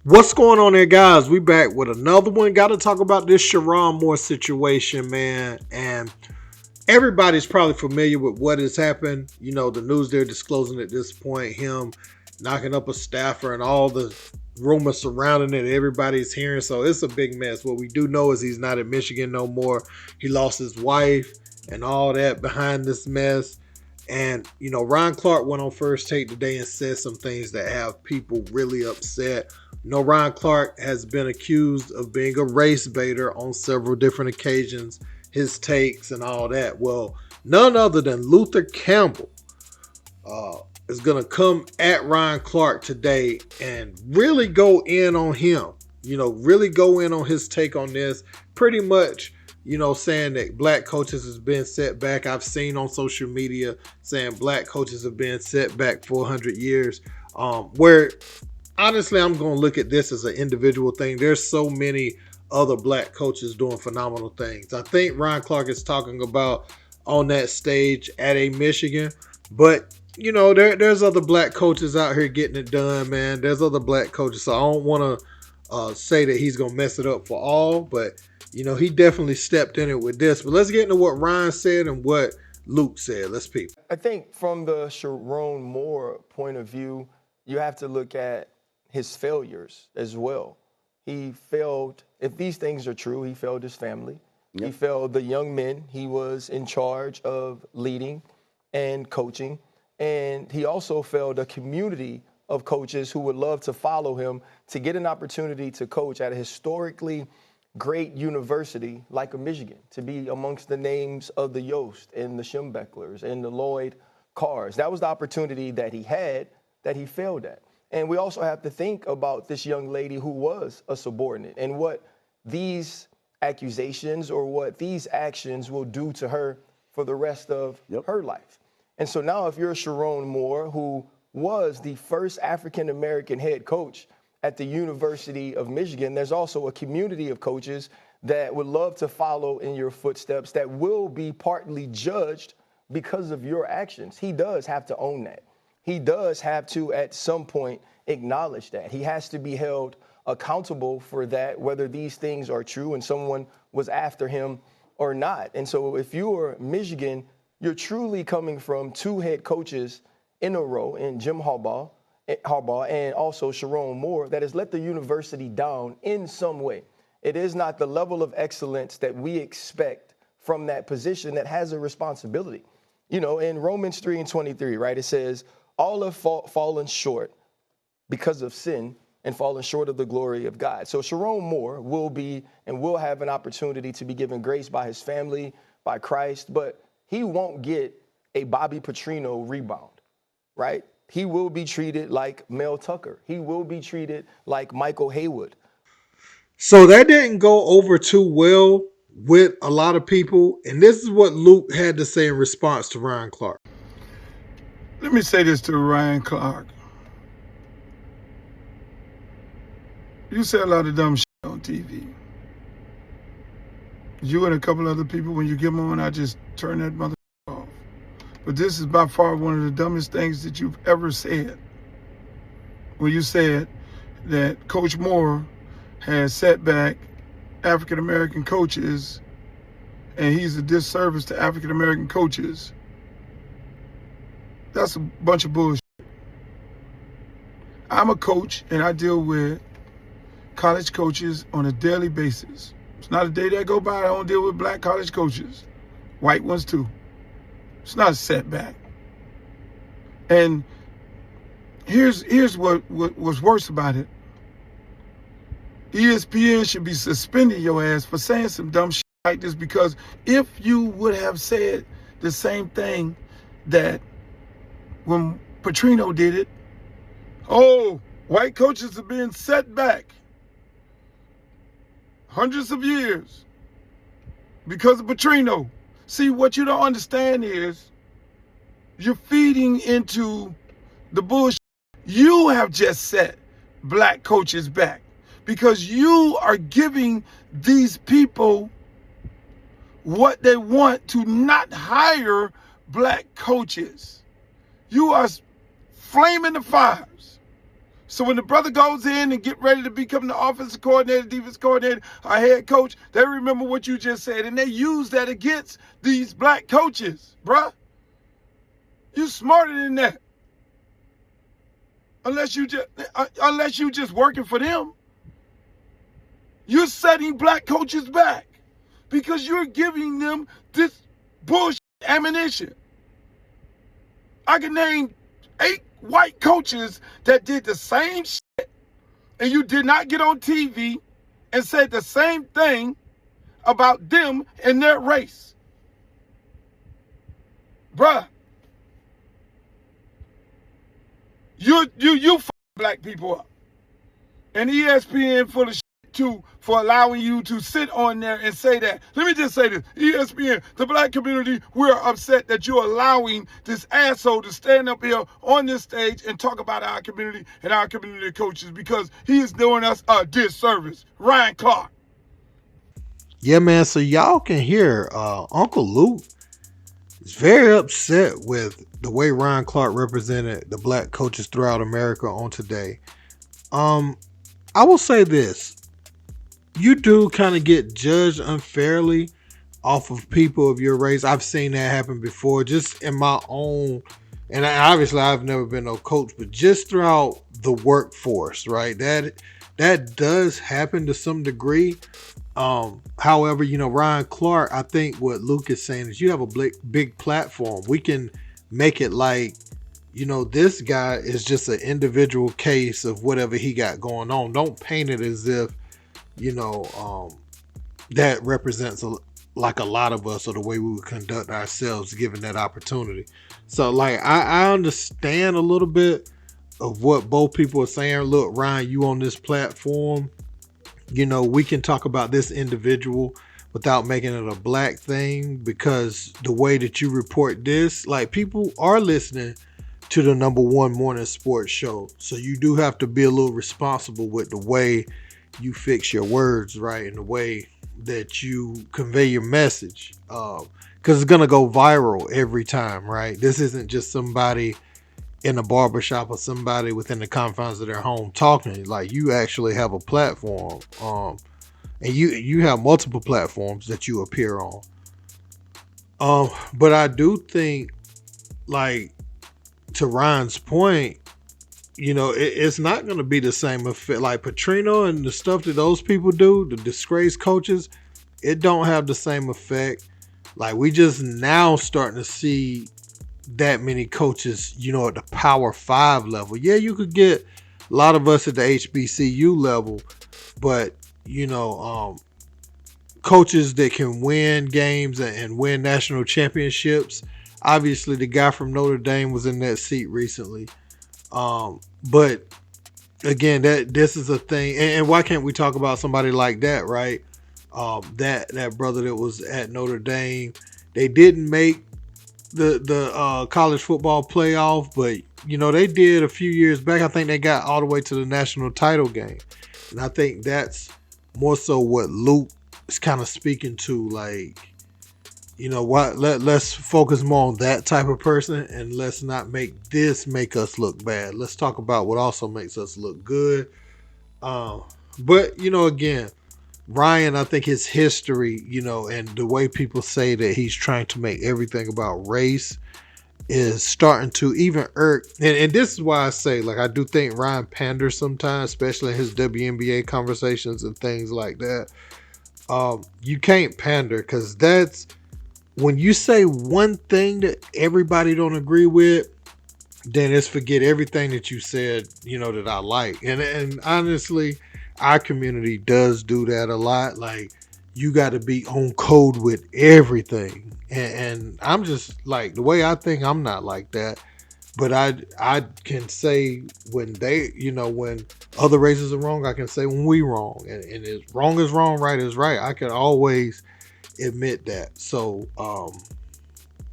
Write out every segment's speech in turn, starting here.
What's going on there, guys? We back with another one. Got to talk about this Sherrone Moore situation, man. And everybody's probably familiar with what has happened. You know, the news they're disclosing at this point, him knocking up a staffer and all the rumors surrounding it. Everybody's hearing. So it's a big mess. What we do know is he's not at Michigan no more. He lost his wife and all that behind this mess. And, you know, Ron Clark went on First Take today and said some things that have people really upset. You know, Ron Clark has been accused of being a race baiter on several different occasions, his takes and all that. Well, none other than Luther Campbell is going to come at Ron Clark today and really go in on him. You know, really go in on his take on this. Pretty much, you know, saying that black coaches has been set back. I've seen on social media saying black coaches have been set back for 100 years. Where honestly, I'm going to look at this as an individual thing. There's so many other black coaches doing phenomenal things. I think Ron Clark is talking about on that stage at a Michigan, but you know, there's other black coaches out here getting it done, man. There's other black coaches, so I don't want to say that he's going to mess it up for all, but you know, he definitely stepped in it with this. But let's get into what Ryan said and what Luke said. Let's peep. I think from the Sherrone Moore point of view, you have to look at his failures as well. He failed, if these things are true, he failed his family. Yep. He failed the young men he was in charge of leading and coaching. And he also failed a community of coaches who would love to follow him to get an opportunity to coach at a historically great university like a Michigan, to be amongst the names of the Yost and the Schembechlers and the Lloyd Carrs. That was the opportunity that he had that he failed at. And we also have to think about this young lady who was a subordinate and what these accusations or what these actions will do to her for the rest of her life. And so now if you're Sherrone Moore, who was the first African-American head coach at the University of Michigan, there's also a community of coaches that would love to follow in your footsteps that will be partly judged because of your actions. He does have to own that. He does have to, at some point, acknowledge that. He has to be held accountable for that, whether these things are true and someone was after him or not. And so if you're Michigan, you're truly coming from two head coaches in a row, in Jim Harbaugh and also Sherrone Moore, that has let the university down in some way. It is not the level of excellence that we expect from that position that has a responsibility. You know, in Romans 3:23, right, it says, all have fallen short because of sin and fallen short of the glory of God. So Sherrone Moore will be and will have an opportunity to be given grace by his family, by Christ, but he won't get a Bobby Petrino rebound, right? He will be treated like Mel Tucker. He will be treated like Michael Haywood. So that didn't go over too well with a lot of people. And this is what Luke had to say in response to Ryan Clark. Let me say this to Ryan Clark. You say a lot of dumb shit on TV. You and a couple other people, when you get on, I just turn that mother off. But this is by far one of the dumbest things that you've ever said. When you said that Coach Moore has set back African-American coaches and he's a disservice to African-American coaches. That's a bunch of bullshit. I'm a coach and I deal with college coaches on a daily basis. It's not a day that go by I don't deal with black college coaches. White ones too. It's not a setback. And here's what's worse about it. ESPN should be suspending your ass for saying some dumb shit like this, because if you would have said the same thing that when Petrino did it, oh, white coaches have been set back hundreds of years because of Petrino. See, what you don't understand is you're feeding into the bullshit. You have just set black coaches back because you are giving these people what they want to not hire black coaches. You are flaming the fires. So when the brother goes in and get ready to become the offensive coordinator, defense coordinator, or head coach, they remember what you just said, and they use that against these black coaches, bruh. You smarter than that. Unless you just working for them. You're setting black coaches back because you're giving them this bullshit ammunition. I can name 8 white coaches that did the same shit, and you did not get on TV and said the same thing about them and their race. Bruh, you f black people up. And ESPN full of shit too for allowing you to sit on there and say that. Let me just say this. ESPN, the black community, we're upset that you're allowing this asshole to stand up here on this stage and talk about our community and our community coaches because he is doing us a disservice. Ryan Clark. Yeah, man. So y'all can hear Uncle Luke is very upset with the way Ryan Clark represented the black coaches throughout America on today. I will say this. You do kind of get judged unfairly off of people of your race. I've seen that happen before, just in my own, and obviously I've never been no coach, but just throughout the workforce, right? That does happen to some degree. However, Ryan Clark, I think what Luke is saying is you have a big platform. We can make it like, this guy is just an individual case of whatever he got going on. Don't paint it as if, that represents like a lot of us or the way we would conduct ourselves given that opportunity. So like, I understand a little bit of what both people are saying. Look, Ryan, you on this platform, we can talk about this individual without making it a black thing, because the way that you report this, like, people are listening to the #1 morning sports show. So you do have to be a little responsible with the way you fix your words, right? And the way that you convey your message. Because it's going to go viral every time, right? This isn't just somebody in a barbershop or somebody within the confines of their home talking. Like, you actually have a platform. And you have multiple platforms that you appear on. But I do think, like, to Ryan's point, it's not going to be the same effect. Like Petrino and the stuff that those people do, the disgraced coaches, it don't have the same effect. Like, we just now starting to see that many coaches, at the Power 5 level. Yeah, you could get a lot of us at the HBCU level, but, coaches that can win games and win national championships. Obviously, the guy from Notre Dame was in that seat recently. But again, this is a thing. And why can't we talk about somebody like that, right? That brother that was at Notre Dame. They didn't make the college football playoff, but they did a few years back. I think they got all the way to the national title game. And I think that's more so what Luke is kind of speaking to, like, let's focus more on that type of person, and let's not make us look bad. Let's talk about what also makes us look good. But again, Ryan, I think his history, and the way people say that he's trying to make everything about race is starting to even irk. And this is why I say, like, I do think Ryan panders sometimes, especially in his WNBA conversations and things like that. You can't pander, because that's when you say one thing that everybody don't agree with, then it's forget everything that you said, that I like. And honestly, our community does do that a lot. Like, you got to be on code with everything. And I'm just like, the way I think, I'm not like that. But I can say when they, when other races are wrong, I can say when we wrong. And it's wrong is wrong, right is right. I can always admit that. So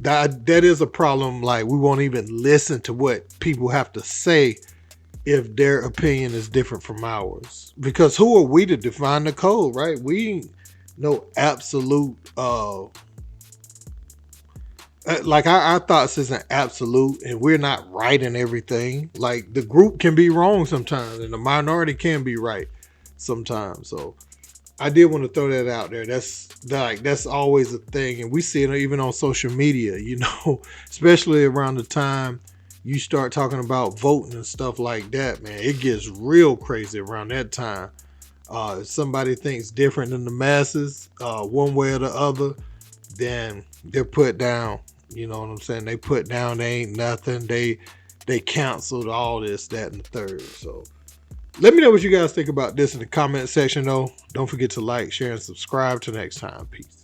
that is a problem. Like, we won't even listen to what people have to say if their opinion is different from ours, because who are we to define the code, right? We no absolute Like our thoughts isn't absolute, and we're not right in everything. Like the group can be wrong sometimes, and the minority can be right sometimes. So I did want to throw that out there. That's always a thing, and we see it even on social media. You know, especially around the time you start talking about voting and stuff like that, man, it gets real crazy around that time. If somebody thinks different than the masses, one way or the other, then they're put down. You know what I'm saying? They put down. They ain't nothing. They canceled all this, that, and the third. So let me know what you guys think about this in the comment section, though. Don't forget to like, share, and subscribe. Till next time. Peace.